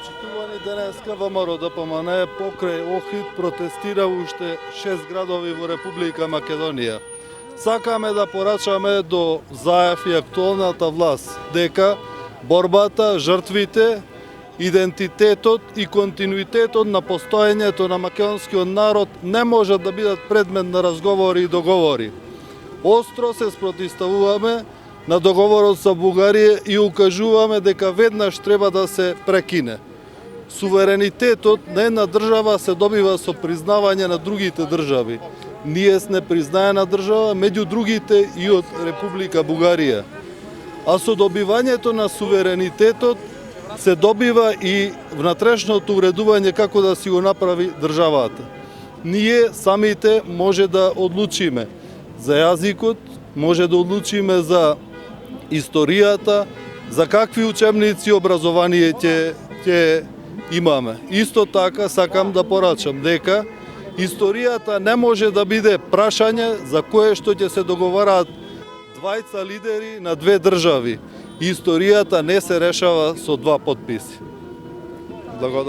Почитувани, денеска ВМРО ДПМН покрај Охрид протестира уште 6 градови во Република Македонија. Сакаме да порачаме до ЗАЕФ и актуалната власт дека борбата, жртвите, идентитетот и континуитетот на постоењето на македонскиот народ не можат да бидат предмет на разговори и договори. Остро се спротивставуваме на договорот со Бугарија и укажуваме дека веднаш треба да се прекине. Суверенитетот на една држава се добива со признавање на другите држави. Ние сме признаена држава, меѓу другите и од Република Бугарија. А со добивањето на суверенитетот се добива и внатрешното уредување како да си го направи државата. Ние самите може да одлучиме за јазикот, може да одлучиме за историјата, за какви учебници образование ќе имаме. Исто така сакам да порачам дека историјата не може да биде прашање за кое што ќе се договараат двајца лидери на две држави. Историјата не се решава со два потписи. Благодарам.